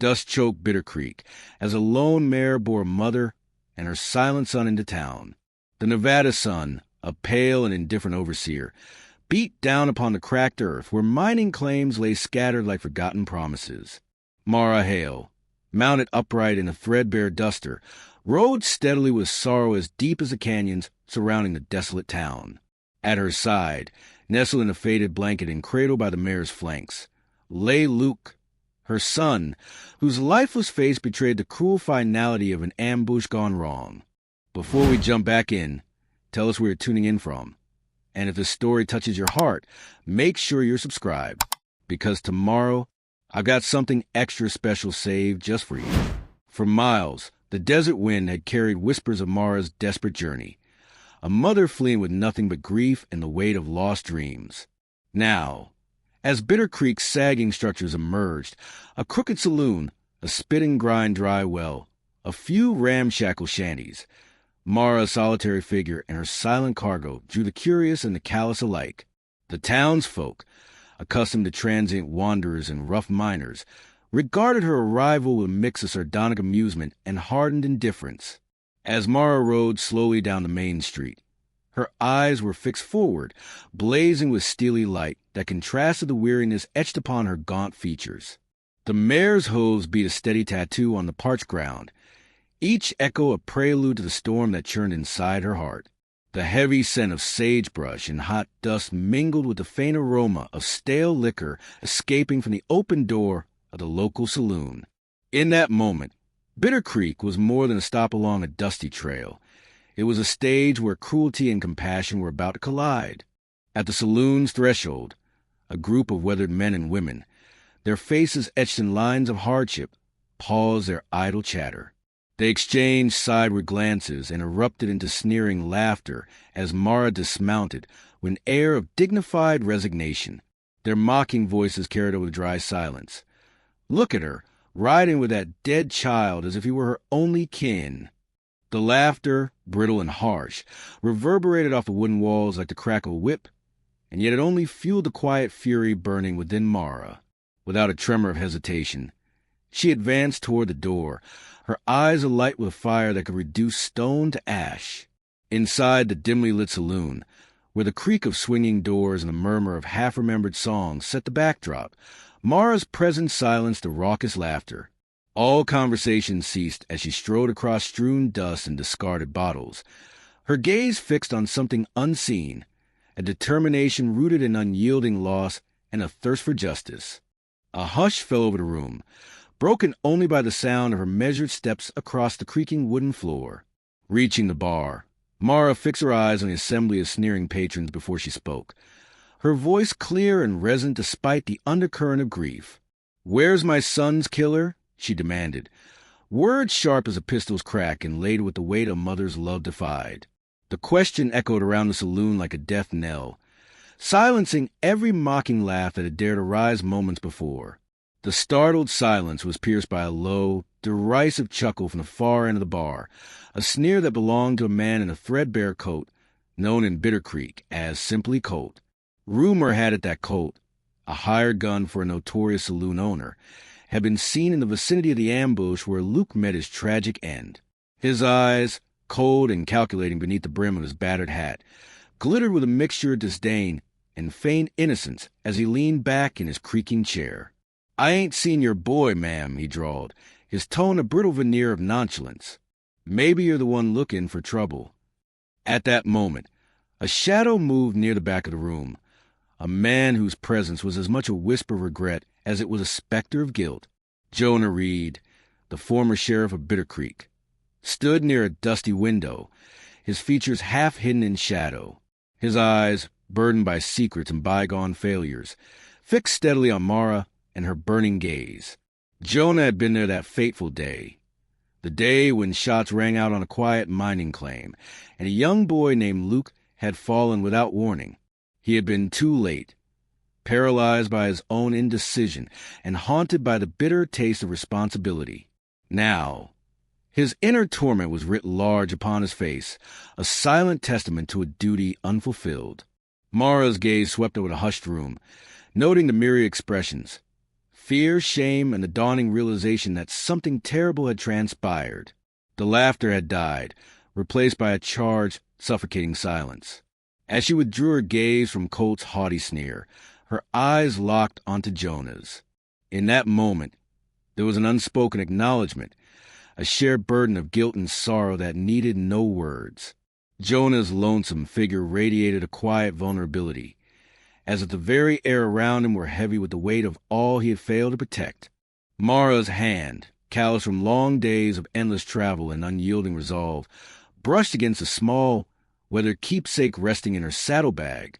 dust-choked Bitter Creek, as a lone mare bore a mother and her silent son into town. The Nevada sun, a pale and indifferent overseer, beat down upon the cracked earth where mining claims lay scattered like forgotten promises. Mara Hale, mounted upright in a threadbare duster, rode steadily with sorrow as deep as the canyons surrounding the desolate town. At her side, nestled in a faded blanket and cradled by the mare's flanks, lay Luke, her son, whose lifeless face betrayed the cruel finality of an ambush gone wrong. Before we jump back in, tell us where you're tuning in from. And if this story touches your heart, make sure you're subscribed, because tomorrow I've got something extra special saved just for you. For miles, the desert wind had carried whispers of Mara's desperate journey, a mother fleeing with nothing but grief and the weight of lost dreams. Now, as Bitter Creek's sagging structures emerged, a crooked saloon, a spit-and-grind dry well, a few ramshackle shanties, Mara's solitary figure and her silent cargo drew the curious and the callous alike. The townsfolk, accustomed to transient wanderers and rough miners, regarded her arrival with a mix of sardonic amusement and hardened indifference. As Mara rode slowly down the main street, her eyes were fixed forward, blazing with steely light that contrasted the weariness etched upon her gaunt features. The mare's hooves beat a steady tattoo on the parched ground, each echo a prelude to the storm that churned inside her heart. The heavy scent of sagebrush and hot dust mingled with the faint aroma of stale liquor escaping from the open door of the local saloon. In that moment, Bitter Creek was more than a stop along a dusty trail. It was a stage where cruelty and compassion were about to collide. At the saloon's threshold, a group of weathered men and women, their faces etched in lines of hardship, paused their idle chatter. They exchanged sideward glances and erupted into sneering laughter as Mara dismounted with an air of dignified resignation. Their mocking voices carried over the dry silence. Look at her, riding with that dead child as if he were her only kin. The laughter, brittle and harsh, reverberated off the wooden walls like the crack of a whip, and yet it only fueled the quiet fury burning within Mara. Without a tremor of hesitation, she advanced toward the door, her eyes alight with fire that could reduce stone to ash. Inside the dimly lit saloon, where the creak of swinging doors and the murmur of half-remembered songs set the backdrop, Mara's presence silenced the raucous laughter. All conversation ceased as she strode across strewn dust and discarded bottles, her gaze fixed on something unseen, a determination rooted in unyielding loss and a thirst for justice. A hush fell over the room, broken only by the sound of her measured steps across the creaking wooden floor. Reaching the bar, Mara fixed her eyes on the assembly of sneering patrons before she spoke, her voice clear and resonant despite the undercurrent of grief. "Where's my son's killer?" she demanded, words sharp as a pistol's crack and laden with the weight a mother's love defied. The question echoed around the saloon like a death knell, silencing every mocking laugh that had dared arise moments before. The startled silence was pierced by a low, derisive chuckle from the far end of the bar, a sneer that belonged to a man in a threadbare coat, known in Bitter Creek as simply Colt. Rumor had it that Colt, a hired gun for a notorious saloon owner, had been seen in the vicinity of the ambush where Luke met his tragic end. His eyes, cold and calculating beneath the brim of his battered hat, glittered with a mixture of disdain and feigned innocence as he leaned back in his creaking chair. "I ain't seen your boy, ma'am," he drawled, his tone a brittle veneer of nonchalance. "Maybe you're the one looking for trouble." At that moment, a shadow moved near the back of the room, a man whose presence was as much a whisper of regret as it was a specter of guilt. Jonah Reed, the former sheriff of Bitter Creek, stood near a dusty window, his features half hidden in shadow, his eyes, burdened by secrets and bygone failures, fixed steadily on Mara and her burning gaze. Jonah had been there that fateful day, the day when shots rang out on a quiet mining claim, and a young boy named Luke had fallen without warning. He had been too late, paralyzed by his own indecision and haunted by the bitter taste of responsibility. Now, his inner torment was writ large upon his face, a silent testament to a duty unfulfilled. Mara's gaze swept over the hushed room, noting the myriad expressions: Fear, shame, and the dawning realization that something terrible had transpired. The laughter had died, replaced by a charged, suffocating silence. As she withdrew her gaze from Colt's haughty sneer, her eyes locked onto Jonah's. In that moment, there was an unspoken acknowledgement, a shared burden of guilt and sorrow that needed no words. Jonah's lonesome figure radiated a quiet vulnerability, as if the very air around him were heavy with the weight of all he had failed to protect. Mara's hand, calloused from long days of endless travel and unyielding resolve, brushed against a small, weathered keepsake resting in her saddlebag,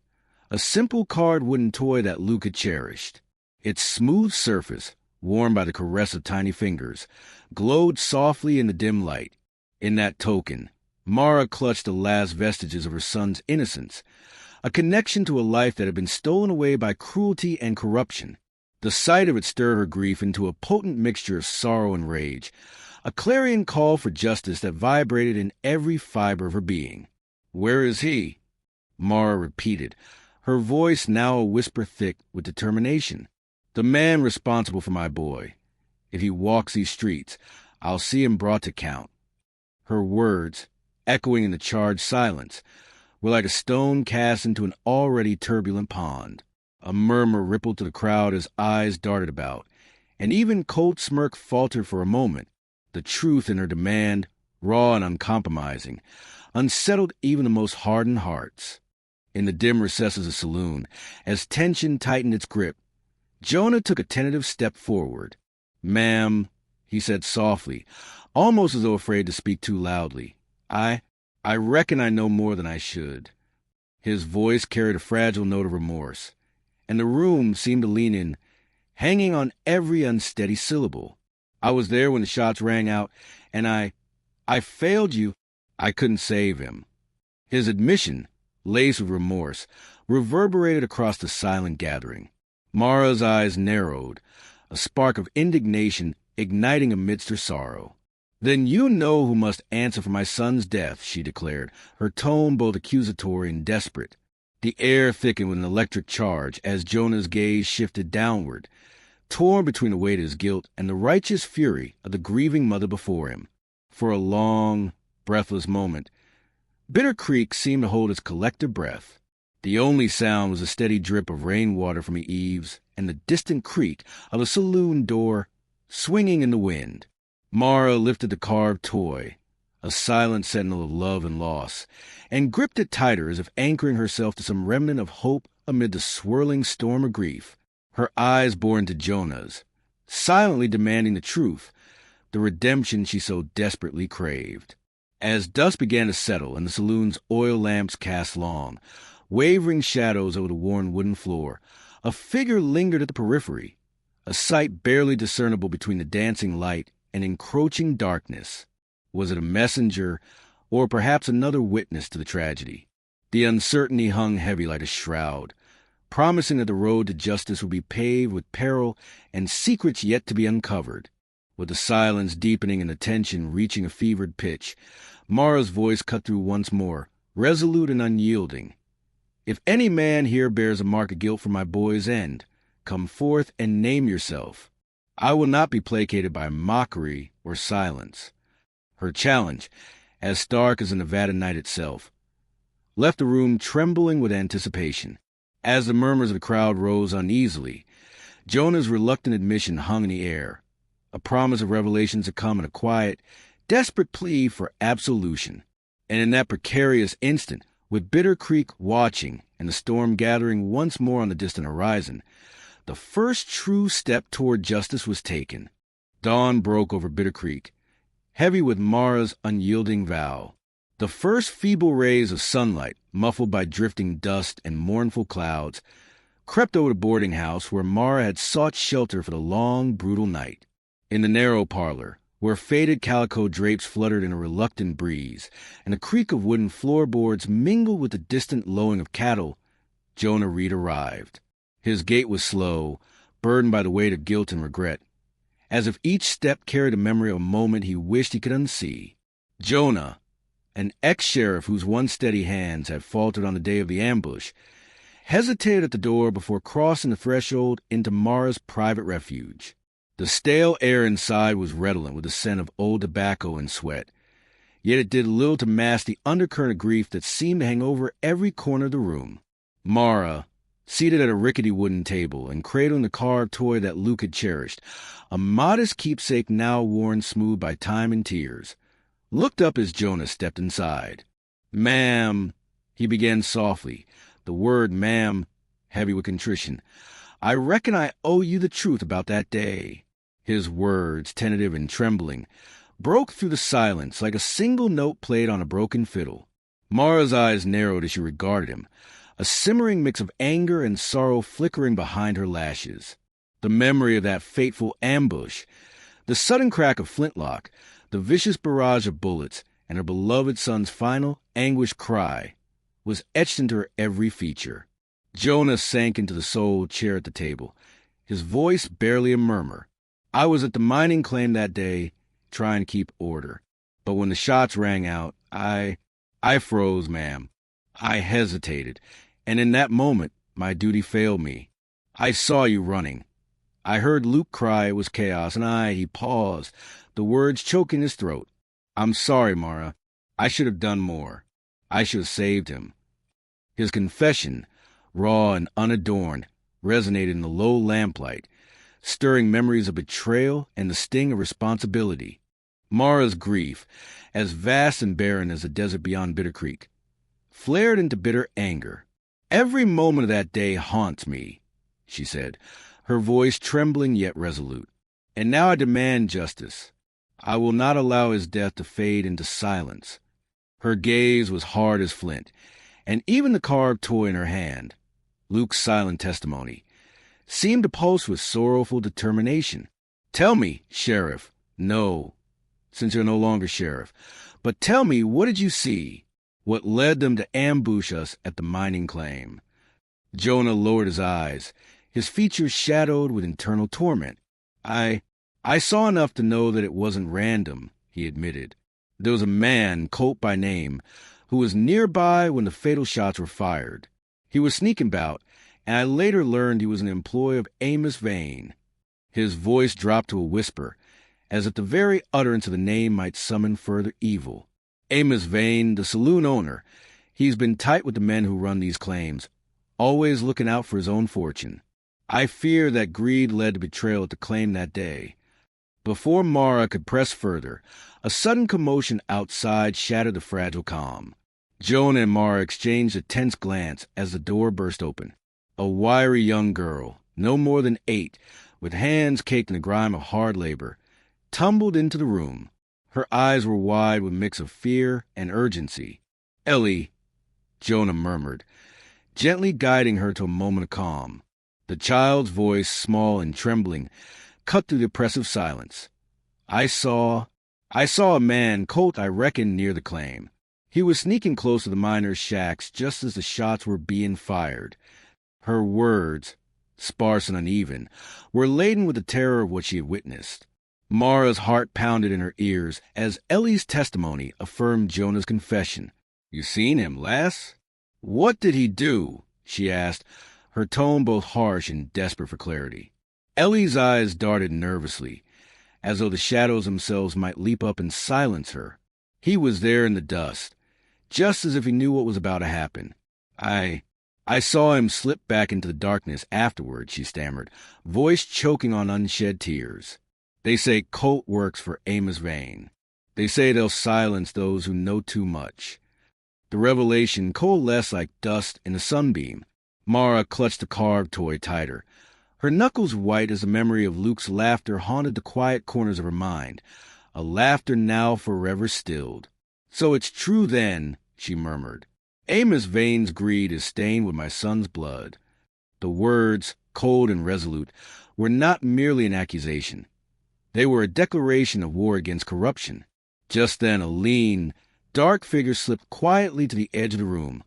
a simple carved wooden toy that Luke had cherished. Its smooth surface, warmed by the caress of tiny fingers, glowed softly in the dim light. In that token, Mara clutched the last vestiges of her son's innocence, a connection to a life that had been stolen away by cruelty and corruption. The sight of it stirred her grief into a potent mixture of sorrow and rage, a clarion call for justice that vibrated in every fiber of her being. "Where is he?" Mara repeated, her voice now a whisper thick with determination. "The man responsible for my boy. If he walks these streets, I'll see him brought to count." Her words, echoing in the charged silence, were like a stone cast into an already turbulent pond. A murmur rippled to the crowd as eyes darted about, and even Colt's smirk faltered for a moment. The truth in her demand, raw and uncompromising, unsettled even the most hardened hearts. In the dim recesses of the saloon, as tension tightened its grip, Jonah took a tentative step forward. "Ma'am," he said softly, almost as though afraid to speak too loudly, I reckon I know more than I should." His voice carried a fragile note of remorse, and the room seemed to lean in, hanging on every unsteady syllable. "I was there when the shots rang out, and I failed you." I couldn't save him. His admission, laced with remorse, reverberated across the silent gathering. Mara's eyes narrowed, a spark of indignation igniting amidst her sorrow. "Then you know who must answer for my son's death," she declared, her tone both accusatory and desperate. The air thickened with an electric charge as Jonah's gaze shifted downward, torn between the weight of his guilt and the righteous fury of the grieving mother before him. For a long, breathless moment, Bitter Creek seemed to hold its collective breath. The only sound was the steady drip of rainwater from the eaves and the distant creak of the saloon door swinging in the wind. Mara lifted the carved toy, a silent sentinel of love and loss, and gripped it tighter as if anchoring herself to some remnant of hope amid the swirling storm of grief. Her eyes bore into Jonah's, silently demanding the truth, the redemption she so desperately craved. As dusk began to settle and the saloon's oil lamps cast long, wavering shadows over the worn wooden floor, a figure lingered at the periphery, a sight barely discernible between the dancing light and encroaching darkness. Was it a messenger, or perhaps another witness to the tragedy? The uncertainty hung heavy like a shroud, promising that the road to justice would be paved with peril and secrets yet to be uncovered. With the silence deepening and the tension reaching a fevered pitch, Mara's voice cut through once more, resolute and unyielding. "If any man here bears a mark of guilt for my boy's end, come forth and name yourself. I will not be placated by mockery or silence." Her challenge, as stark as the Nevada night itself, left the room trembling with anticipation. As the murmurs of the crowd rose uneasily, Jonah's reluctant admission hung in the air, a promise of revelations to come in a quiet, desperate plea for absolution. And in that precarious instant, with Bitter Creek watching and the storm gathering once more on the distant horizon, the first true step toward justice was taken. Dawn broke over Bitter Creek, heavy with Mara's unyielding vow. The first feeble rays of sunlight, muffled by drifting dust and mournful clouds, crept over the boarding house where Mara had sought shelter for the long, brutal night. In the narrow parlor, where faded calico drapes fluttered in a reluctant breeze, and the creak of wooden floorboards mingled with the distant lowing of cattle, Jonah Reed arrived. His gait was slow, burdened by the weight of guilt and regret, as if each step carried a memory of a moment he wished he could unsee. Jonah, an ex-sheriff whose once steady hands had faltered on the day of the ambush, hesitated at the door before crossing the threshold into Mara's private refuge. The stale air inside was redolent with the scent of old tobacco and sweat, yet it did little to mask the undercurrent of grief that seemed to hang over every corner of the room. Mara, seated at a rickety wooden table and cradling the carved toy that Luke had cherished, a modest keepsake now worn smooth by time and tears, looked up as Jonah stepped inside. "Ma'am," he began softly, the word ma'am heavy with contrition, "I reckon I owe you the truth about that day." His words, tentative and trembling, broke through the silence like a single note played on a broken fiddle. Mara's eyes narrowed as she regarded him, a simmering mix of anger and sorrow flickering behind her lashes. The memory of that fateful ambush, the sudden crack of flintlock, the vicious barrage of bullets, and her beloved son's final, anguished cry was etched into her every feature. Jonah sank into the sole chair at the table, his voice barely a murmur. "I was at the mining claim that day, trying to keep order. But when the shots rang out, I froze, ma'am. I hesitated, and in that moment, my duty failed me. I saw you running. I heard Luke cry it was chaos, and he paused, the words choking his throat. I'm sorry, Mara. I should have done more. I should have saved him." His confession, raw and unadorned, resonated in the low lamplight, stirring memories of betrayal and the sting of responsibility. Mara's grief, as vast and barren as the desert beyond Bitter Creek, flared into bitter anger. "Every moment of that day haunts me," she said, her voice trembling yet resolute. "And now I demand justice. I will not allow his death to fade into silence." Her gaze was hard as flint, and even the carved toy in her hand, Luke's silent testimony, seemed to pulse with sorrowful determination. "Tell me, Sheriff." "No, since you're no longer Sheriff. But tell me, what did you see? What led them to ambush us at the mining claim?" Jonah lowered his eyes, his features shadowed with internal torment. I saw enough to know that it wasn't random," he admitted. "There was a man, Colt by name, who was nearby when the fatal shots were fired. He was sneaking about, and I later learned he was an employee of Amos Vane." His voice dropped to a whisper, as if the very utterance of the name might summon further evil. "Amos Vane, the saloon owner. He's been tight with the men who run these claims, always looking out for his own fortune. I fear that greed led to betrayal at the claim that day." Before Mara could press further, a sudden commotion outside shattered the fragile calm. Jonah and Mara exchanged a tense glance as the door burst open. A wiry young girl, no more than 8, with hands caked in the grime of hard labor, tumbled into the room. Her eyes were wide with a mix of fear and urgency. "Ellie," Jonah murmured, gently guiding her to a moment of calm. The child's voice, small and trembling, cut through the oppressive silence. I saw a man, Colt, I reckon, near the claim. He was sneaking close to the miners' shacks just as the shots were being fired." Her words, sparse and uneven, were laden with the terror of what she had witnessed. Mara's heart pounded in her ears as Ellie's testimony affirmed Jonah's confession. "You seen him, lass?" "What did he do?" she asked, her tone both harsh and desperate for clarity. Ellie's eyes darted nervously, as though the shadows themselves might leap up and silence her. "He was there in the dust, just as if he knew what was about to happen. I saw him slip back into the darkness afterward," she stammered, voice choking on unshed tears. "They say Colt works for Amos Vane. They say they'll silence those who know too much." The revelation coalesced like dust in a sunbeam. Mara clutched the carved toy tighter. Her knuckles white as the memory of Luke's laughter haunted the quiet corners of her mind, a laughter now forever stilled. "So it's true then," she murmured. "Amos Vane's greed is stained with my son's blood." The words, cold and resolute, were not merely an accusation. They were a declaration of war against corruption. Just then a lean, dark figure slipped quietly to the edge of the room,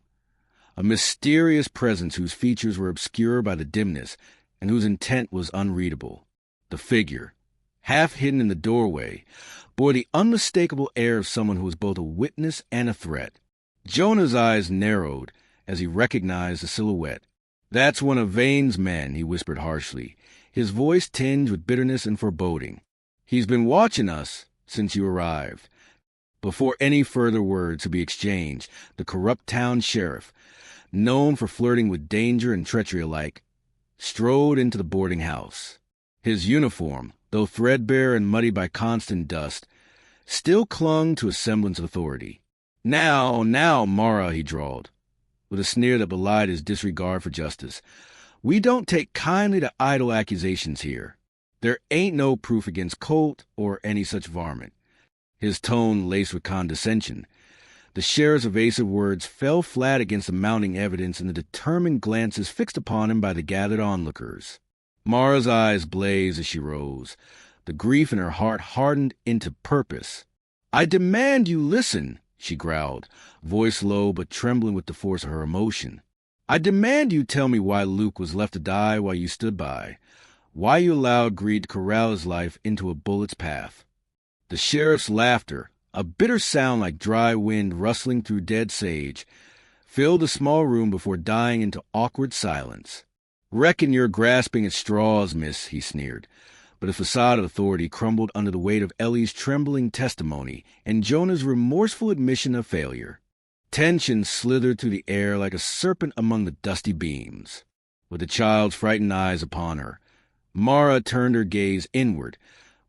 a mysterious presence whose features were obscured by the dimness and whose intent was unreadable. The figure, half hidden in the doorway, bore the unmistakable air of someone who was both a witness and a threat. Jonah's eyes narrowed as he recognized the silhouette. "That's one of Vane's men," he whispered harshly, his voice tinged with bitterness and foreboding. "He's been watching us since you arrived." Before any further words could be exchanged, the corrupt town sheriff, known for flirting with danger and treachery alike, strode into the boarding house. His uniform, though threadbare and muddied by constant dust, still clung to a semblance of authority. Now, Mara," he drawled, with a sneer that belied his disregard for justice. "We don't take kindly to idle accusations here. There ain't no proof against Colt or any such varmint." His tone laced with condescension. The sheriff's evasive words fell flat against the mounting evidence and the determined glances fixed upon him by the gathered onlookers. Mara's eyes blazed as she rose. The grief in her heart hardened into purpose. "I demand you listen," she growled, voice low but trembling with the force of her emotion. "I demand you tell me why Luke was left to die while you stood by, why you allowed greed to corral his life into a bullet's path." The sheriff's laughter, a bitter sound like dry wind rustling through dead sage, filled the small room before dying into awkward silence. "Reckon you're grasping at straws, miss," he sneered. But a facade of authority crumbled under the weight of Ellie's trembling testimony and Jonah's remorseful admission of failure. Tension slithered through the air like a serpent among the dusty beams. With the child's frightened eyes upon her, Mara turned her gaze inward,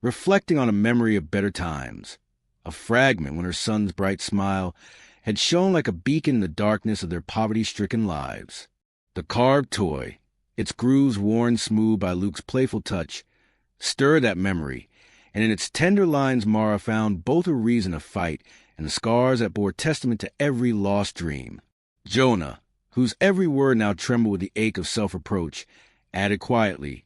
reflecting on a memory of better times, a fragment when her son's bright smile had shone like a beacon in the darkness of their poverty-stricken lives. The carved toy, its grooves worn smooth by Luke's playful touch, stirred that memory, and in its tender lines Mara found both a reason to fight and the scars that bore testament to every lost dream. Jonah, whose every word now trembled with the ache of self-reproach, added quietly,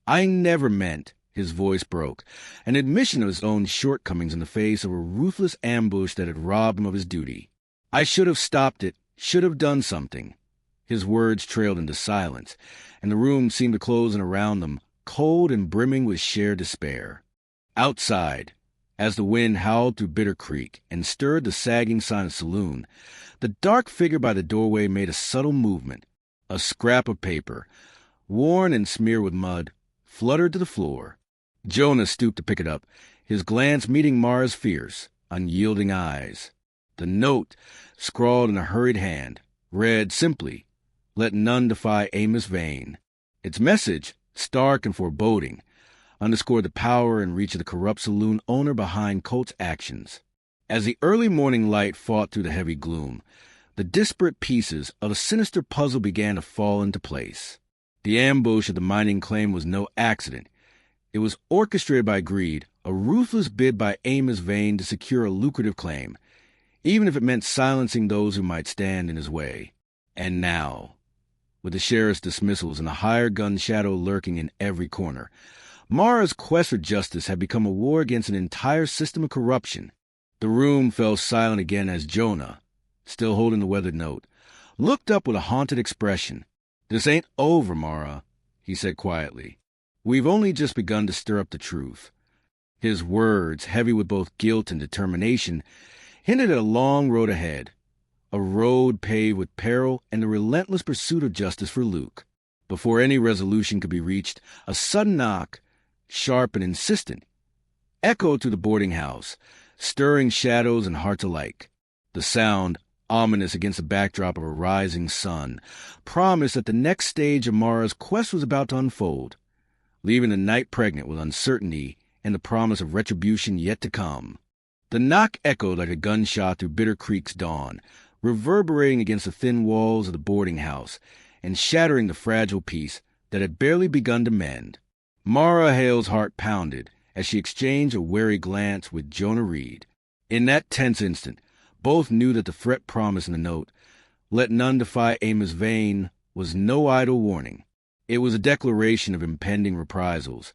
"I never meant—" His voice broke, an admission of his own shortcomings in the face of a ruthless ambush that had robbed him of his duty. "I should have stopped it, should have done something." His words trailed into silence, and the room seemed to close in around them, cold and brimming with shared despair. Outside, as the wind howled through Bitter Creek and stirred the sagging sign of saloon, the dark figure by the doorway made a subtle movement. A scrap of paper, worn and smeared with mud, fluttered to the floor. Jonah stooped to pick it up, his glance meeting Mara's fierce, unyielding eyes. The note, scrawled in a hurried hand, read simply, "Let none defy Amos Vane." Its message, stark and foreboding, underscored the power and reach of the corrupt saloon owner behind Colt's actions. As the early morning light fought through the heavy gloom, the disparate pieces of a sinister puzzle began to fall into place. The ambush of the mining claim was no accident. It was orchestrated by greed, a ruthless bid by Amos Vane to secure a lucrative claim, even if it meant silencing those who might stand in his way. And now, with the sheriff's dismissals and the hired gun shadow lurking in every corner, Mara's quest for justice had become a war against an entire system of corruption. The room fell silent again as Jonah, still holding the weathered note, looked up with a haunted expression. "This ain't over, Mara," he said quietly. "We've only just begun to stir up the truth." His words, heavy with both guilt and determination, hinted at a long road ahead, a road paved with peril and the relentless pursuit of justice for Luke. Before any resolution could be reached, a sudden knock, sharp and insistent, echoed through the boarding house, stirring shadows and hearts alike. The sound, ominous against the backdrop of a rising sun, promised that the next stage of Mara's quest was about to unfold, leaving the night pregnant with uncertainty and the promise of retribution yet to come. The knock echoed like a gunshot through Bitter Creek's dawn, reverberating against the thin walls of the boarding house and shattering the fragile peace that had barely begun to mend. Mara Hale's heart pounded as she exchanged a wary glance with Jonah Reed. In that tense instant, both knew that the threat promised in the note, "Let none defy Amos Vane," was no idle warning. It was a declaration of impending reprisals,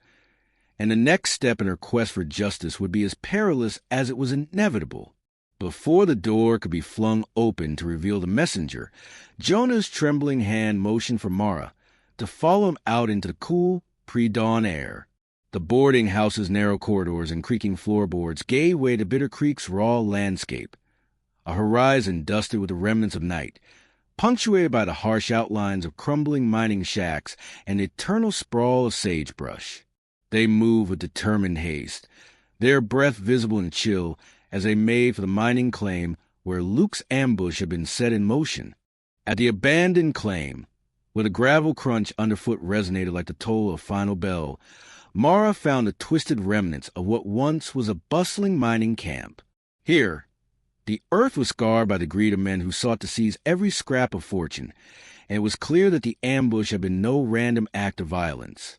and the next step in her quest for justice would be as perilous as it was inevitable. Before the door could be flung open to reveal the messenger, Jonah's trembling hand motioned for Mara to follow him out into the cool, pre-dawn air. The boarding house's narrow corridors and creaking floorboards gave way to Bitter Creek's raw landscape, a horizon dusted with the remnants of night, punctuated by the harsh outlines of crumbling mining shacks and the eternal sprawl of sagebrush. They moved with determined haste, their breath visible and chill as they made for the mining claim where Luke's ambush had been set in motion. At the abandoned claim, where the gravel crunch underfoot resonated like the toll of a final bell, Mara found the twisted remnants of what once was a bustling mining camp. Here, the earth was scarred by the greed of men who sought to seize every scrap of fortune, and it was clear that the ambush had been no random act of violence.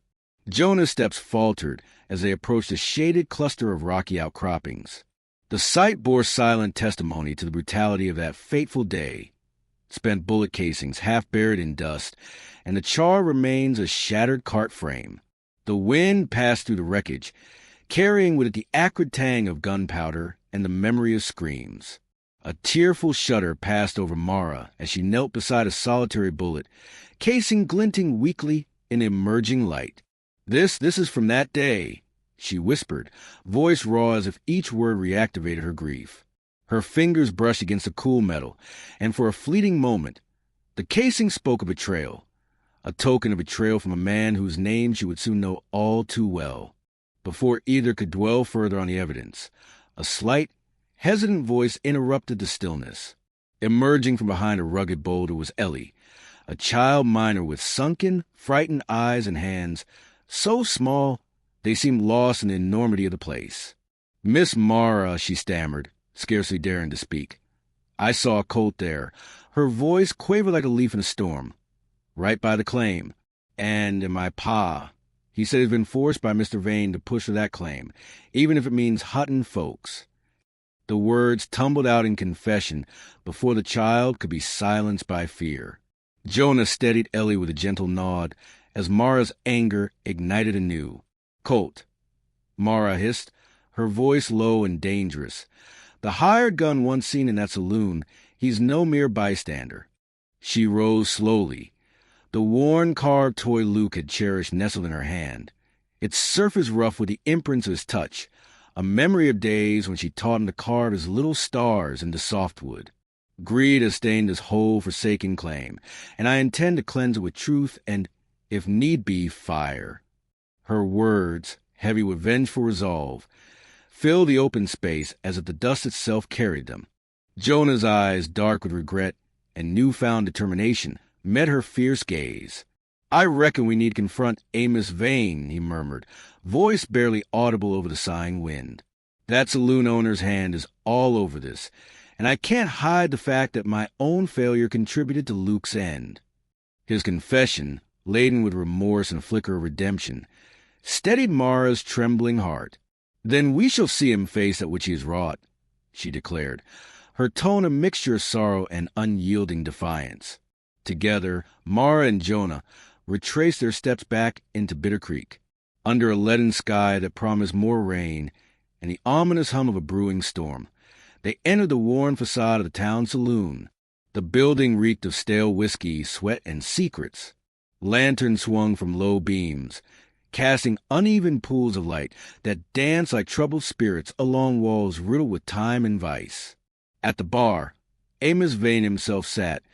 Jonah's steps faltered as they approached a shaded cluster of rocky outcroppings. The sight bore silent testimony to the brutality of that fateful day. Spent bullet casings half buried in dust, and the charred remains a shattered cart frame. The wind passed through the wreckage, carrying with it the acrid tang of gunpowder and the memory of screams. A tearful shudder passed over Mara as she knelt beside a solitary bullet, casing glinting weakly in the emerging light. This is from that day," she whispered, voice raw as if each word reactivated her grief. Her fingers brushed against the cool metal, and for a fleeting moment, the casing spoke of betrayal, a token of betrayal from a man whose name she would soon know all too well. Before either could dwell further on the evidence, a slight, hesitant voice interrupted the stillness. Emerging from behind a rugged boulder was Ellie, a child miner with sunken, frightened eyes and hands, so small they seemed lost in the enormity of the place. "Miss Mara," she stammered, scarcely daring to speak. "I saw Colt there." Her voice quavered like a leaf in a storm. "Right by the claim. And my pa. He said he's been forced by Mr. Vane to push for that claim, even if it means hutting folks." The words tumbled out in confession before the child could be silenced by fear. Jonah steadied Ellie with a gentle nod as Mara's anger ignited anew. "Colt," Mara hissed, her voice low and dangerous. "The hired gun once seen in that saloon, he's no mere bystander." She rose slowly. The worn carved toy Luke had cherished nestled in her hand, its surface rough with the imprints of his touch, a memory of days when she taught him to carve his little stars into softwood. "Greed has stained this whole forsaken claim, and I intend to cleanse it with truth and, if need be, fire." Her words, heavy with vengeful resolve, filled the open space as if the dust itself carried them. Jonah's eyes, dark with regret and newfound determination, met her fierce gaze. "I reckon we need to confront Amos Vane," he murmured, voice barely audible over the sighing wind. "That saloon owner's hand is all over this, and I can't hide the fact that my own failure contributed to Luke's end." His confession, laden with remorse and a flicker of redemption, steadied Mara's trembling heart. "Then we shall see him face that which he has wrought," she declared, her tone a mixture of sorrow and unyielding defiance. Together, Mara and Jonah retraced their steps back into Bitter Creek, under a leaden sky that promised more rain and the ominous hum of a brewing storm. They entered the worn facade of the town saloon. The building reeked of stale whiskey, sweat, and secrets. Lanterns swung from low beams, casting uneven pools of light that danced like troubled spirits along walls riddled with time and vice. At the bar, Amos Vane himself sat,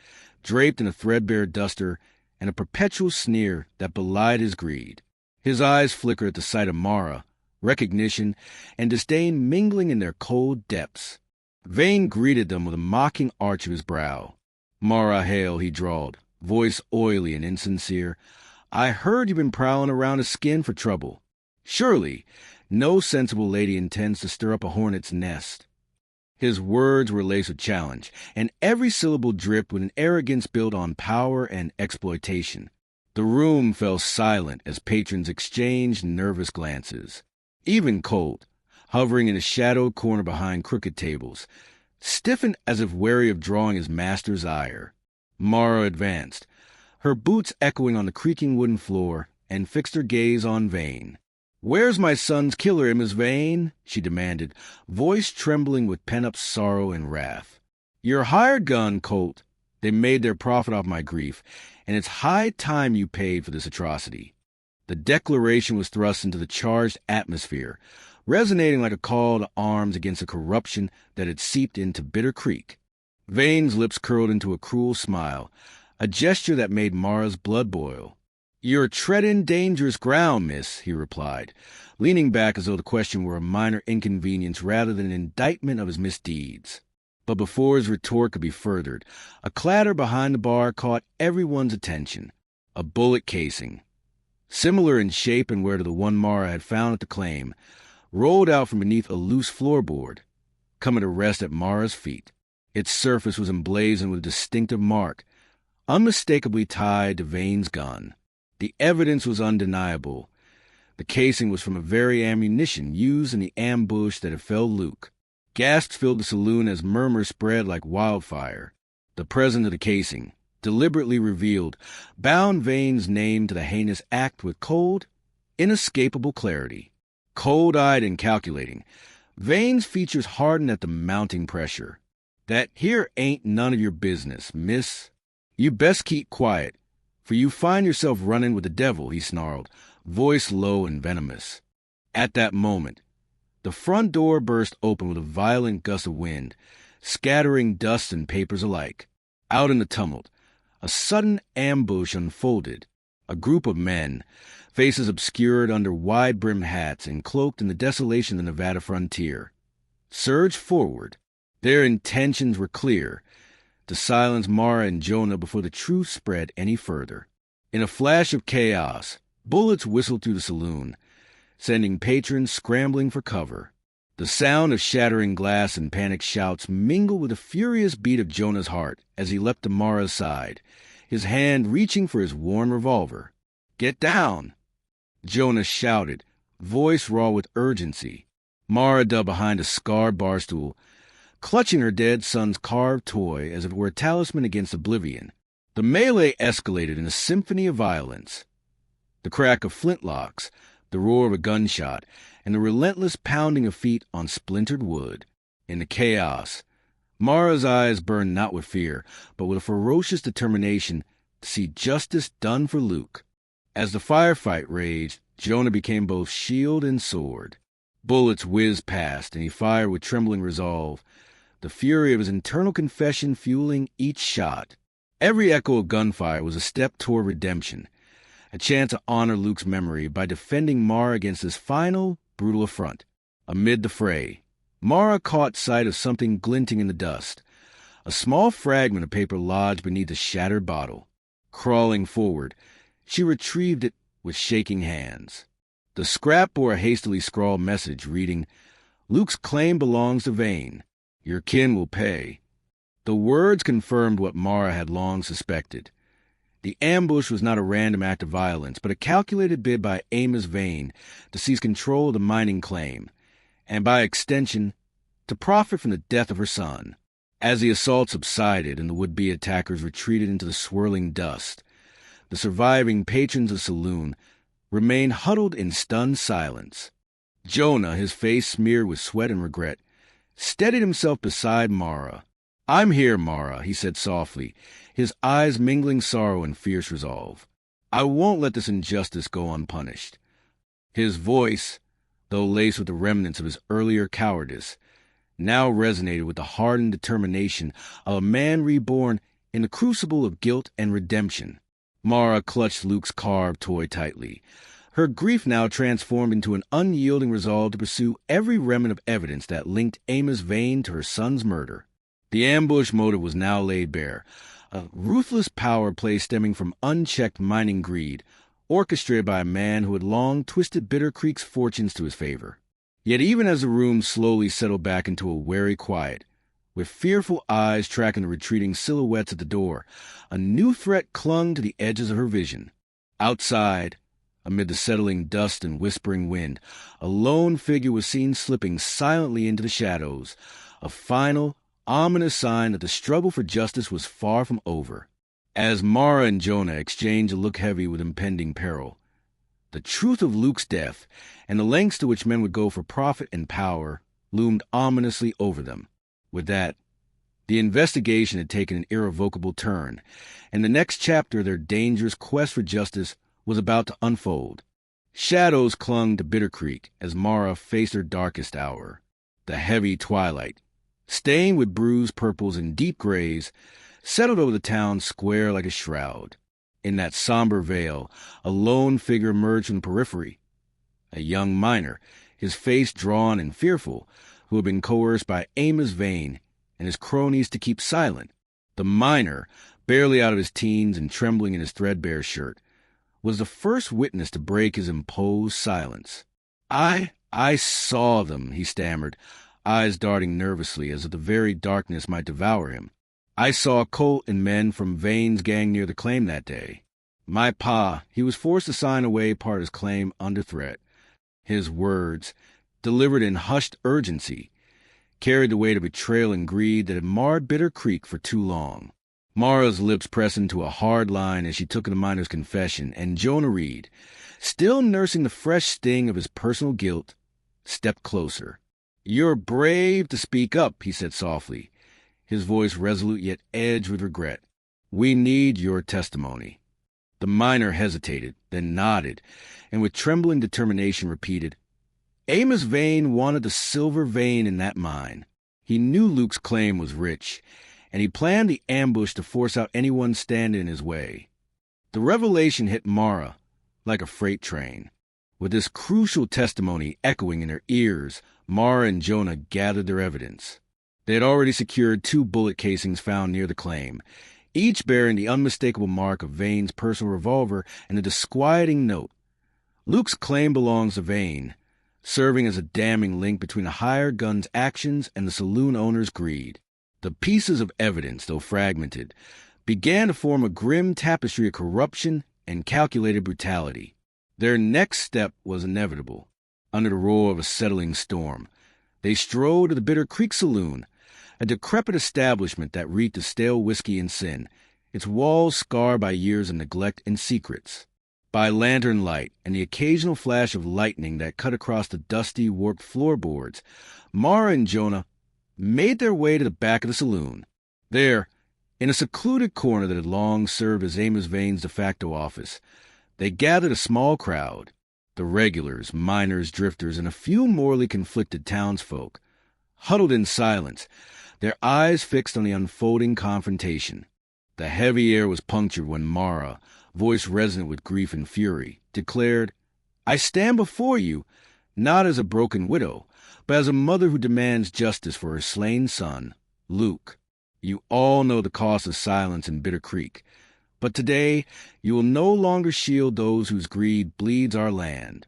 draped in a threadbare duster and a perpetual sneer that belied his greed. His eyes flickered at the sight of Mara, recognition and disdain mingling in their cold depths. Vane greeted them with a mocking arch of his brow. "Mara Hale," he drawled, voice oily and insincere, "I heard you've been prowling around a skin for trouble. Surely, no sensible lady intends to stir up a hornet's nest." His words were laced with challenge, and every syllable dripped with an arrogance built on power and exploitation. The room fell silent as patrons exchanged nervous glances. Even Colt, hovering in a shadowed corner behind crooked tables, stiffened as if wary of drawing his master's ire. Mara advanced, her boots echoing on the creaking wooden floor, and fixed her gaze on Vane. "Where's my son's killer, Amos Vane?" she demanded, voice trembling with pent-up sorrow and wrath. "Your hired gun, Colt. They made their profit off my grief, and it's high time you paid for this atrocity." The declaration was thrust into the charged atmosphere, resonating like a call to arms against a corruption that had seeped into Bitter Creek. Vane's lips curled into a cruel smile, a gesture that made Mara's blood boil. "You're treading dangerous ground, miss," he replied, leaning back as though the question were a minor inconvenience rather than an indictment of his misdeeds. But before his retort could be furthered, a clatter behind the bar caught everyone's attention. A bullet casing, similar in shape and wear to the one Mara had found at the claim, rolled out from beneath a loose floorboard, coming to rest at Mara's feet. Its surface was emblazoned with a distinctive mark, unmistakably tied to Vane's gun. The evidence was undeniable. The casing was from a very ammunition used in the ambush that had felled Luke. Gasps filled the saloon as murmurs spread like wildfire. The presence of the casing, deliberately revealed, bound Vane's name to the heinous act with cold, inescapable clarity. Cold-eyed and calculating, Vane's features hardened at the mounting pressure. "That here ain't none of your business, miss. You best keep quiet, for you find yourself running with the devil," he snarled, voice low and venomous. At that moment, the front door burst open with a violent gust of wind, scattering dust and papers alike. Out in the tumult, a sudden ambush unfolded. A group of men, faces obscured under wide-brimmed hats and cloaked in the desolation of the Nevada frontier, surged forward. Their intentions were clear: to silence Mara and Jonah before the truth spread any further. In a flash of chaos, bullets whistled through the saloon, sending patrons scrambling for cover. The sound of shattering glass and panicked shouts mingled with the furious beat of Jonah's heart as he leapt to Mara's side, his hand reaching for his worn revolver. "Get down!" Jonah shouted, voice raw with urgency. Mara dug behind a scarred bar stool, clutching her dead son's carved toy as if it were a talisman against oblivion. The melee escalated in a symphony of violence. The crack of flintlocks, the roar of a gunshot, and the relentless pounding of feet on splintered wood. In the chaos, Mara's eyes burned not with fear, but with a ferocious determination to see justice done for Luke. As the firefight raged, Jonah became both shield and sword. Bullets whizzed past, and he fired with trembling resolve, the fury of his internal confession fueling each shot. Every echo of gunfire was a step toward redemption, a chance to honor Luke's memory by defending Mara against this final, brutal affront. Amid the fray, Mara caught sight of something glinting in the dust, a small fragment of paper lodged beneath a shattered bottle. Crawling forward, she retrieved it with shaking hands. The scrap bore a hastily scrawled message reading, "Luke's claim belongs to Vane. Your kin will pay." The words confirmed what Mara had long suspected. The ambush was not a random act of violence, but a calculated bid by Amos Vane to seize control of the mining claim, and by extension, to profit from the death of her son. As the assault subsided and the would-be attackers retreated into the swirling dust, the surviving patrons of the saloon remained huddled in stunned silence. Jonah, his face smeared with sweat and regret, steadied himself beside Mara. "I'm here, Mara," he said softly, his eyes mingling sorrow and fierce resolve. "I won't let this injustice go unpunished." His voice, though laced with the remnants of his earlier cowardice, now resonated with the hardened determination of a man reborn in the crucible of guilt and redemption. Mara clutched Luke's carved toy tightly, her grief now transformed into an unyielding resolve to pursue every remnant of evidence that linked Amos Vane to her son's murder. The ambush motive was now laid bare, a ruthless power play stemming from unchecked mining greed, orchestrated by a man who had long twisted Bitter Creek's fortunes to his favor. Yet even as the room slowly settled back into a wary quiet, with fearful eyes tracking the retreating silhouettes at the door, a new threat clung to the edges of her vision. Outside, amid the settling dust and whispering wind, a lone figure was seen slipping silently into the shadows, a final, ominous sign that the struggle for justice was far from over. As Mara and Jonah exchanged a look heavy with impending peril, the truth of Luke's death and the lengths to which men would go for profit and power loomed ominously over them. With that, the investigation had taken an irrevocable turn, and the next chapter of their dangerous quest for justice was about to unfold. Shadows clung to Bitter Creek as Mara faced her darkest hour. The heavy twilight, stained with bruised purples and deep grays, settled over the town square like a shroud. In that somber veil, a lone figure emerged from the periphery. A young miner, his face drawn and fearful, who had been coerced by Amos Vane and his cronies to keep silent. The miner, barely out of his teens and trembling in his threadbare shirt, was the first witness to break his imposed silence. I saw them, he stammered, eyes darting nervously as if the very darkness might devour him. I saw Colt and men from Vane's gang near the claim that day. My pa, he was forced to sign away part of his claim under threat. His words, delivered in hushed urgency, carried the weight of betrayal and greed that had marred Bitter Creek for too long. Mara's lips pressed into a hard line as she took the miner's confession, and Jonah Reed, still nursing the fresh sting of his personal guilt, stepped closer. "You're brave to speak up," he said softly, his voice resolute yet edged with regret. "We need your testimony." The miner hesitated, then nodded, and with trembling determination repeated, "Amos Vane wanted the silver vein in that mine. He knew Luke's claim was rich, and he planned the ambush to force out anyone standing in his way." The revelation hit Mara like a freight train. With this crucial testimony echoing in their ears, Mara and Jonah gathered their evidence. They had already secured 2 bullet casings found near the claim, each bearing the unmistakable mark of Vane's personal revolver and the disquieting note, "Luke's claim belongs to Vane," serving as a damning link between the hired gun's actions and the saloon owner's greed. The pieces of evidence, though fragmented, began to form a grim tapestry of corruption and calculated brutality. Their next step was inevitable. Under the roar of a settling storm, they strode to the Bitter Creek Saloon, a decrepit establishment that reeked of stale whiskey and sin, its walls scarred by years of neglect and secrets. By lantern light and the occasional flash of lightning that cut across the dusty, warped floorboards, Mara and Jonah made their way to the back of the saloon. There, in a secluded corner that had long served as Amos Vane's de facto office, they gathered a small crowd, the regulars, miners, drifters, and a few morally conflicted townsfolk, huddled in silence, their eyes fixed on the unfolding confrontation. The heavy air was punctured when Mara, voice resonant with grief and fury, declared, "I stand before you, not as a broken widow, but as a mother who demands justice for her slain son, Luke. You all know the cost of silence in Bitter Creek, but today you will no longer shield those whose greed bleeds our land."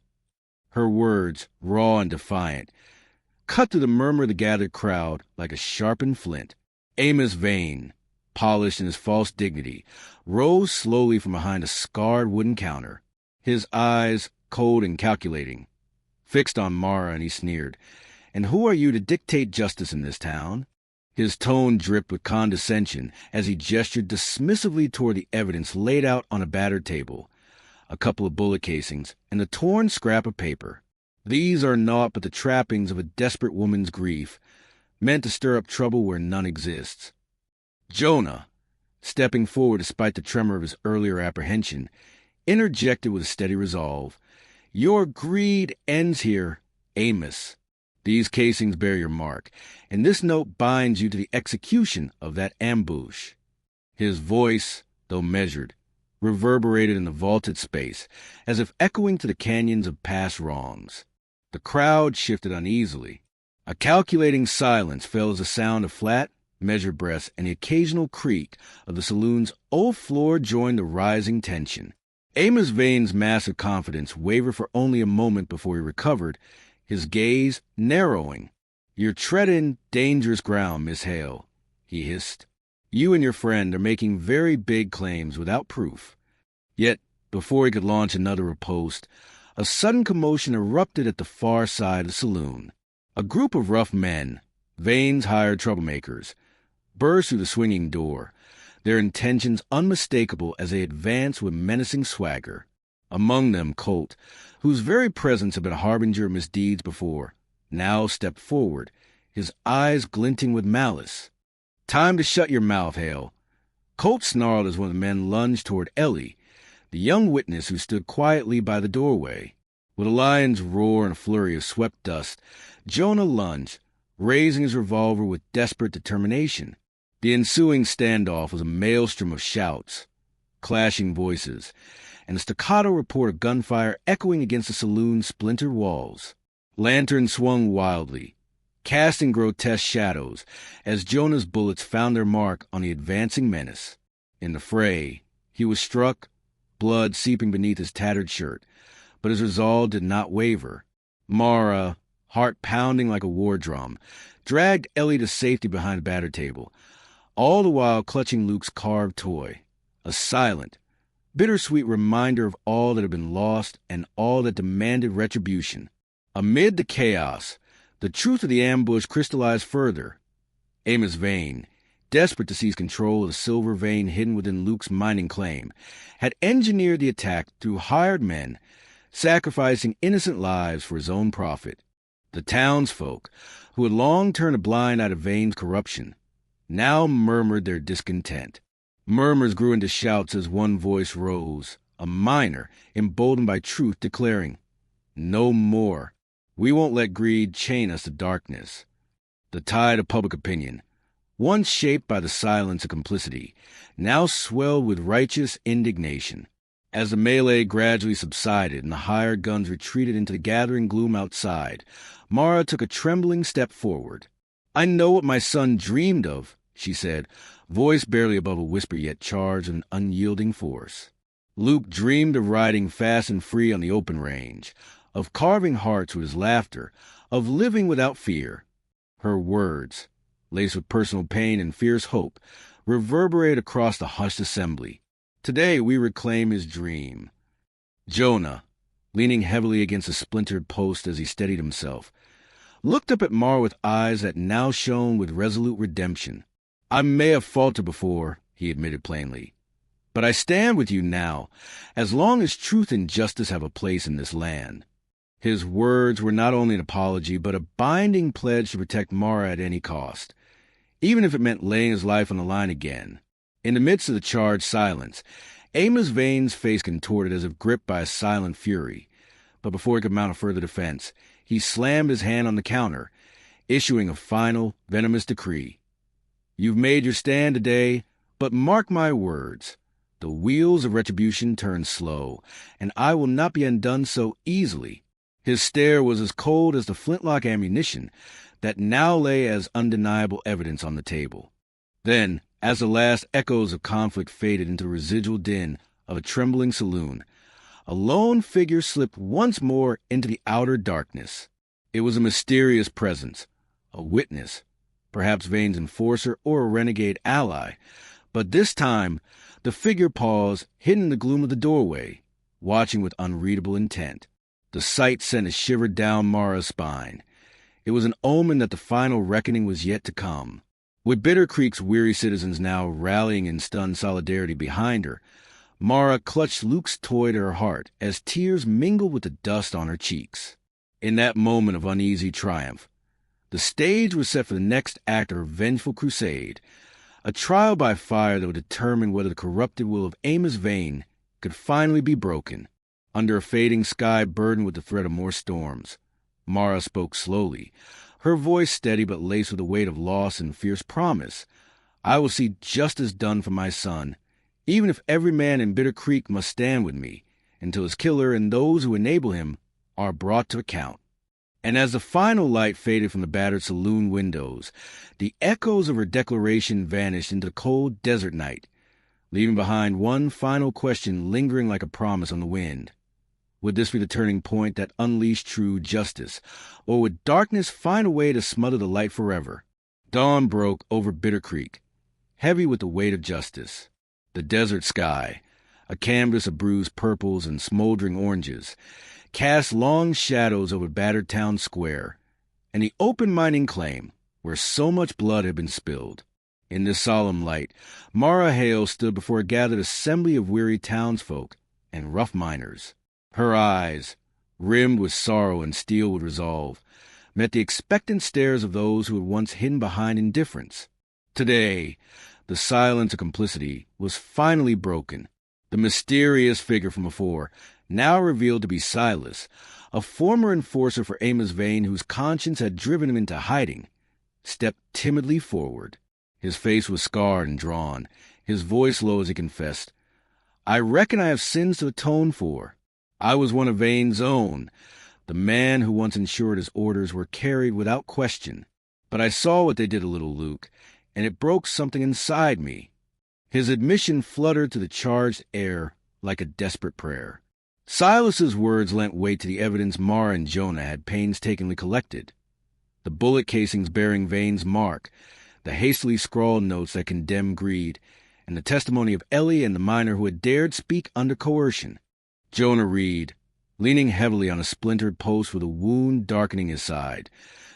Her words, raw and defiant, cut through the murmur of the gathered crowd like a sharpened flint. Amos Vane, polished in his false dignity, rose slowly from behind a scarred wooden counter, his eyes, cold and calculating, fixed on Mara, and he sneered, "And who are you to dictate justice in this town?" His tone dripped with condescension as he gestured dismissively toward the evidence laid out on a battered table, a couple of bullet casings, and a torn scrap of paper. "These are naught but the trappings of a desperate woman's grief, meant to stir up trouble where none exists." Jonah, stepping forward despite the tremor of his earlier apprehension, interjected with a steady resolve, "Your greed ends here, Amos. These casings bear your mark, and this note binds you to the execution of that ambush." His voice, though measured, reverberated in the vaulted space, as if echoing to the canyons of past wrongs. The crowd shifted uneasily. A calculating silence fell as the sound of flat, measured breaths and the occasional creak of the saloon's old floor joined the rising tension. Amos Vane's massive confidence wavered for only a moment before he recovered, his gaze narrowing. "You're treading dangerous ground, Miss Hale," he hissed. "You and your friend are making very big claims without proof." Yet, before he could launch another riposte, a sudden commotion erupted at the far side of the saloon. A group of rough men, Vane's hired troublemakers, burst through the swinging door, their intentions unmistakable as they advanced with menacing swagger. Among them Colt, whose very presence had been a harbinger of misdeeds before, now stepped forward, his eyes glinting with malice. "Time to shut your mouth, Hale." Colt snarled as one of the men lunged toward Ellie, the young witness who stood quietly by the doorway. With a lion's roar and a flurry of swept dust, Jonah lunged, raising his revolver with desperate determination. The ensuing standoff was a maelstrom of shouts, clashing voices, and the staccato report of gunfire echoing against the saloon's splintered walls. Lanterns swung wildly, casting grotesque shadows as Jonah's bullets found their mark on the advancing menace. In the fray, he was struck, blood seeping beneath his tattered shirt, but his resolve did not waver. Mara, heart pounding like a war drum, dragged Ellie to safety behind the battered table, all the while clutching Luke's carved toy, a silent, bittersweet reminder of all that had been lost and all that demanded retribution. Amid the chaos, the truth of the ambush crystallized further. Amos Vane, desperate to seize control of the silver vein hidden within Luke's mining claim, had engineered the attack through hired men, sacrificing innocent lives for his own profit. The townsfolk, who had long turned a blind eye to Vane's corruption, now murmured their discontent. Murmurs grew into shouts as one voice rose, a miner, emboldened by truth, declaring, "No more. We won't let greed chain us to darkness." The tide of public opinion, once shaped by the silence of complicity, now swelled with righteous indignation. As the melee gradually subsided and the hired guns retreated into the gathering gloom outside, Mara took a trembling step forward. "I know what my son dreamed of," she said, voice barely above a whisper yet charged with an unyielding force. Luke dreamed of riding fast and free on the open range, of carving hearts with his laughter, of living without fear. Her words, laced with personal pain and fierce hope, reverberated across the hushed assembly. Today we reclaim his dream. Jonah, leaning heavily against a splintered post as he steadied himself, looked up at Mara with eyes that now shone with resolute redemption. "I may have faltered before," he admitted plainly, "but I stand with you now, as long as truth and justice have a place in this land." His words were not only an apology, but a binding pledge to protect Mara at any cost, even if it meant laying his life on the line again. In the midst of the charged silence, Amos Vane's face contorted as if gripped by a silent fury, but before he could mount a further defense, he slammed his hand on the counter, issuing a final, venomous decree. "You've made your stand today, but mark my words. The wheels of retribution turn slow, and I will not be undone so easily." His stare was as cold as the flintlock ammunition that now lay as undeniable evidence on the table. Then, as the last echoes of conflict faded into the residual din of a trembling saloon, a lone figure slipped once more into the outer darkness. It was a mysterious presence, a witness, perhaps Vane's enforcer or a renegade ally, but this time the figure paused, hidden in the gloom of the doorway, watching with unreadable intent. The sight sent a shiver down Mara's spine. It was an omen that the final reckoning was yet to come. With Bitter Creek's weary citizens now rallying in stunned solidarity behind her, Mara clutched Luke's toy to her heart as tears mingled with the dust on her cheeks. In that moment of uneasy triumph, the stage was set for the next act of her vengeful crusade, a trial by fire that would determine whether the corrupted will of Amos Vane could finally be broken. Under a fading sky burdened with the threat of more storms, Mara spoke slowly, her voice steady but laced with the weight of loss and fierce promise. "I will see justice done for my son, even if every man in Bitter Creek must stand with me, until his killer and those who enable him are brought to account." And as the final light faded from the battered saloon windows, the echoes of her declaration vanished into the cold desert night, leaving behind one final question lingering like a promise on the wind. Would this be the turning point that unleashed true justice, or would darkness find a way to smother the light forever? Dawn broke over Bitter Creek, heavy with the weight of justice. The desert sky, a canvas of bruised purples and smoldering oranges, cast long shadows over battered town square, and the open mining claim, where so much blood had been spilled. In this solemn light, Mara Hale stood before a gathered assembly of weary townsfolk and rough miners. Her eyes, rimmed with sorrow and steeled with resolve, met the expectant stares of those who had once hidden behind indifference. Today, the silence of complicity was finally broken. The mysterious figure from afore, now revealed to be Silas, a former enforcer for Amos Vane whose conscience had driven him into hiding, stepped timidly forward. His face was scarred and drawn, his voice low as he confessed, "I reckon I have sins to atone for. I was one of Vane's own, the man who once ensured his orders were carried without question. But I saw what they did to little Luke, and it broke something inside me." His admission fluttered to the charged air like a desperate prayer. Silas's words lent weight to the evidence Mara and Jonah had painstakingly collected. The bullet casings bearing Vane's mark, the hastily scrawled notes that condemned greed, and the testimony of Ellie and the miner who had dared speak under coercion. Jonah Reed, leaning heavily on a splintered post with a wound darkening his side,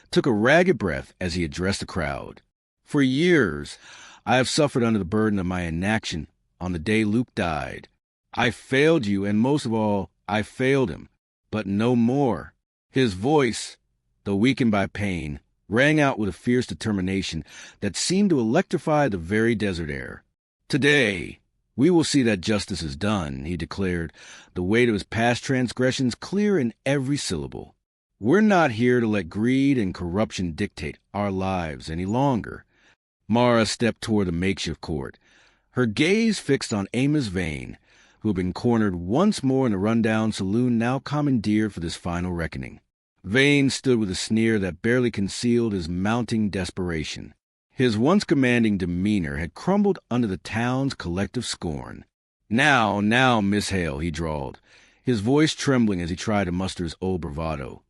took a ragged breath as he addressed the crowd. "For years, I have suffered under the burden of my inaction on the day Luke died. I failed you, and most of all, I failed him, but no more." His voice, though weakened by pain, rang out with a fierce determination that seemed to electrify the very desert air. "Today, we will see that justice is done," he declared, the weight of his past transgressions clear in every syllable. "We're not here to let greed and corruption dictate our lives any longer." Mara stepped toward the makeshift court, her gaze fixed on Amos Vane, who had been cornered once more in the rundown saloon now commandeered for this final reckoning. Vane stood with a sneer that barely concealed his mounting desperation. His once commanding demeanor had crumbled under the town's collective scorn. Now, Miss Hale," he drawled, his voice trembling as he tried to muster his old bravado.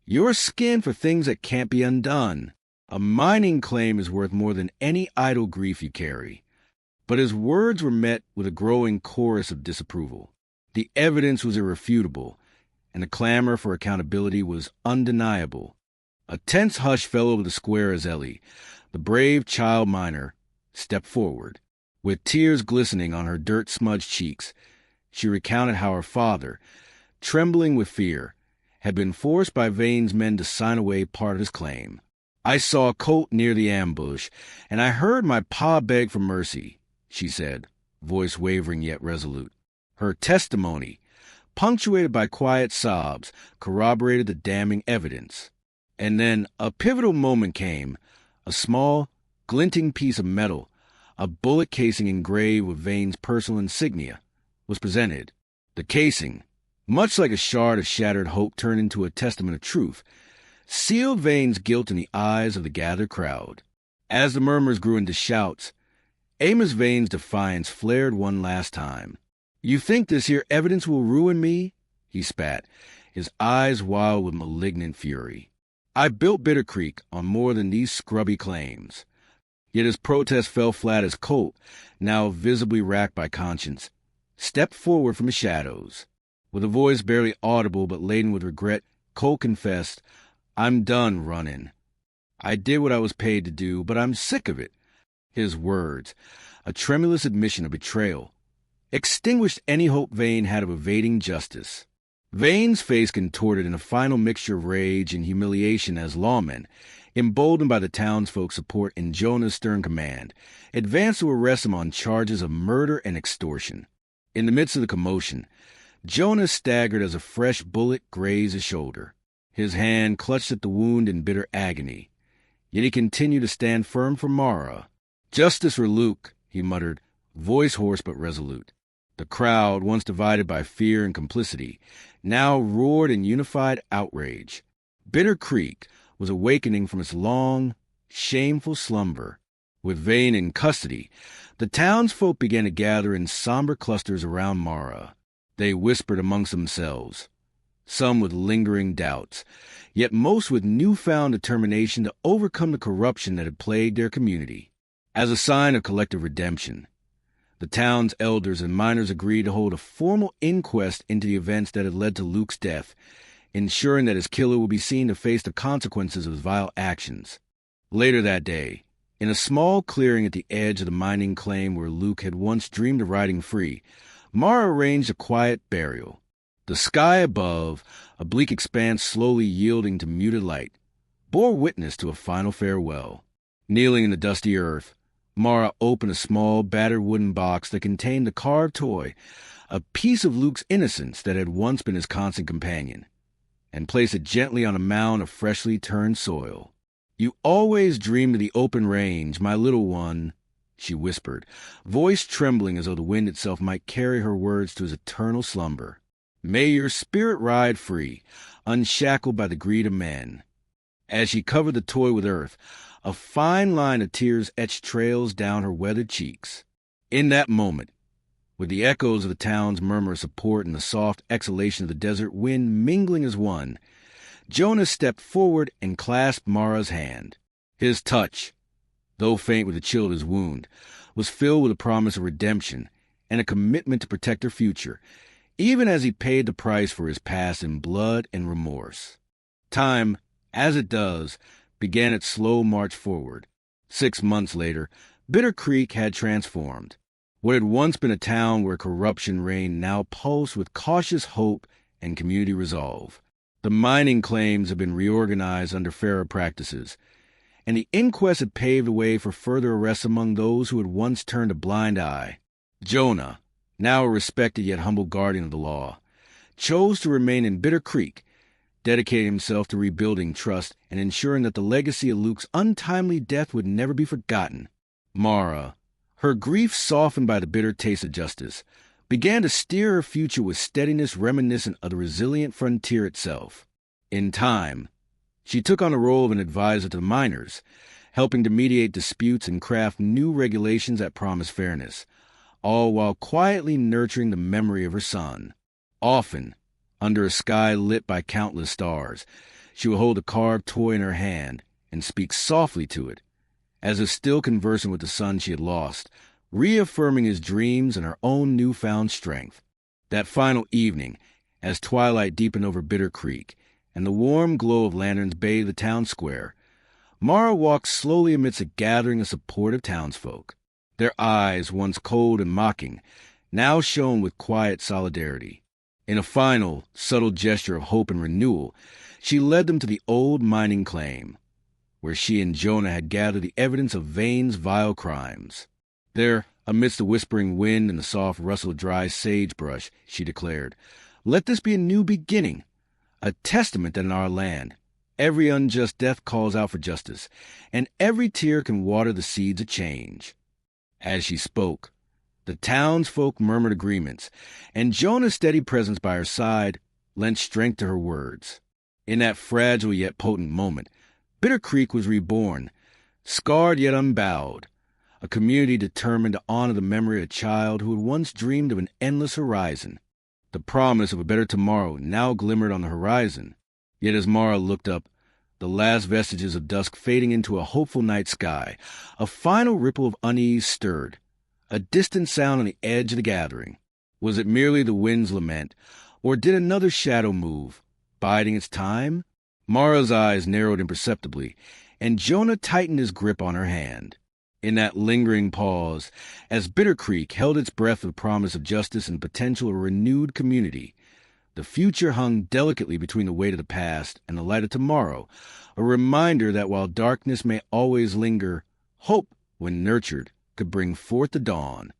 "You're skinned for things that can't be undone. A mining claim is worth more than any idle grief you carry." But his words were met with a growing chorus of disapproval. The evidence was irrefutable, and the clamor for accountability was undeniable. A tense hush fell over the square as Ellie, the brave child miner, stepped forward. With tears glistening on her dirt-smudged cheeks, she recounted how her father, trembling with fear, had been forced by Vane's men to sign away part of his claim. "I saw Colt near the ambush, and I heard my pa beg for mercy," she said, voice wavering yet resolute. Her testimony, punctuated by quiet sobs, corroborated the damning evidence. And then a pivotal moment came. A small, glinting piece of metal, a bullet casing engraved with Vane's personal insignia, was presented. The casing, much like a shard of shattered hope turned into a testament of truth, sealed Vane's guilt in the eyes of the gathered crowd. As the murmurs grew into shouts, Amos Vane's defiance flared one last time. "You think this here evidence will ruin me?" he spat, his eyes wild with malignant fury. "I built Bitter Creek on more than these scrubby claims." Yet his protest fell flat as Colt, now visibly racked by conscience, stepped forward from the shadows. With a voice barely audible but laden with regret, Colt confessed, "I'm done running. I did what I was paid to do, but I'm sick of it." His words, a tremulous admission of betrayal, extinguished any hope Vane had of evading justice. Vane's face contorted in a final mixture of rage and humiliation as lawmen, emboldened by the townsfolk's support in Jonah's stern command, advanced to arrest him on charges of murder and extortion. In the midst of the commotion, Jonah staggered as a fresh bullet grazed his shoulder. His hand clutched at the wound in bitter agony. Yet he continued to stand firm for Mara. "Justice for Luke," he muttered, voice hoarse but resolute. The crowd, once divided by fear and complicity, now roared in unified outrage. Bitter Creek was awakening from its long, shameful slumber. With Vane in custody, the townsfolk began to gather in somber clusters around Mara. They whispered amongst themselves, some with lingering doubts, yet most with newfound determination to overcome the corruption that had plagued their community. As a sign of collective redemption, the town's elders and miners agreed to hold a formal inquest into the events that had led to Luke's death, ensuring that his killer would be seen to face the consequences of his vile actions. Later that day, in a small clearing at the edge of the mining claim where Luke had once dreamed of riding free, Mara arranged a quiet burial. The sky above, a bleak expanse slowly yielding to muted light, bore witness to a final farewell. Kneeling in the dusty earth, Mara opened a small, battered wooden box that contained the carved toy, a piece of Luke's innocence that had once been his constant companion, and placed it gently on a mound of freshly turned soil. You always dreamed of the open range, my little one, she whispered, voice trembling as though the wind itself might carry her words to his eternal slumber. May your spirit ride free, unshackled by the greed of men. As she covered the toy with earth, a fine line of tears etched trails down her weathered cheeks. In that moment, with the echoes of the town's murmur of support and the soft exhalation of the desert wind mingling as one, Jonah stepped forward and clasped Mara's hand. His touch, though faint with the chill of his wound, was filled with a promise of redemption and a commitment to protect her future, even as he paid the price for his past in blood and remorse. Time, as it does, began its slow march forward. 6 months later, Bitter Creek had transformed. What had once been a town where corruption reigned now pulsed with cautious hope and community resolve. The mining claims had been reorganized under fairer practices, and the inquest had paved the way for further arrests among those who had once turned a blind eye. Jonah, now a respected yet humble guardian of the law, chose to remain in Bitter Creek, dedicating himself to rebuilding trust and ensuring that the legacy of Luke's untimely death would never be forgotten. Mara, her grief softened by the bitter taste of justice, began to steer her future with steadiness reminiscent of the resilient frontier itself. In time, she took on the role of an advisor to the miners, helping to mediate disputes and craft new regulations that promised fairness, all while quietly nurturing the memory of her son. Often, under a sky lit by countless stars, she would hold a carved toy in her hand and speak softly to it, as if still conversing with the son she had lost, reaffirming his dreams and her own newfound strength. That final evening, as twilight deepened over Bitter Creek, and the warm glow of lanterns bathed the town square, Mara walked slowly amidst a gathering of supportive townsfolk. Their eyes, once cold and mocking, now shone with quiet solidarity. In a final, subtle gesture of hope and renewal, she led them to the old mining claim, where she and Jonah had gathered the evidence of Vane's vile crimes. There, amidst the whispering wind and the soft rustle of dry sagebrush, she declared, "Let this be a new beginning, a testament that in our land, every unjust death calls out for justice, and every tear can water the seeds of change." As she spoke, the townsfolk murmured agreements, and Jonah's steady presence by her side lent strength to her words. In that fragile yet potent moment, Bitter Creek was reborn, scarred yet unbowed, a community determined to honor the memory of a child who had once dreamed of an endless horizon. The promise of a better tomorrow now glimmered on the horizon, yet as Mara looked up, the last vestiges of dusk fading into a hopeful night sky, a final ripple of unease stirred, a distant sound on the edge of the gathering. Was it merely the wind's lament, or did another shadow move, biding its time? Mara's eyes narrowed imperceptibly, and Jonah tightened his grip on her hand. In that lingering pause, as Bitter Creek held its breath with promise of justice and potential of a renewed community, the future hung delicately between the weight of the past and the light of tomorrow, a reminder that while darkness may always linger, hope, when nurtured, could bring forth the dawn.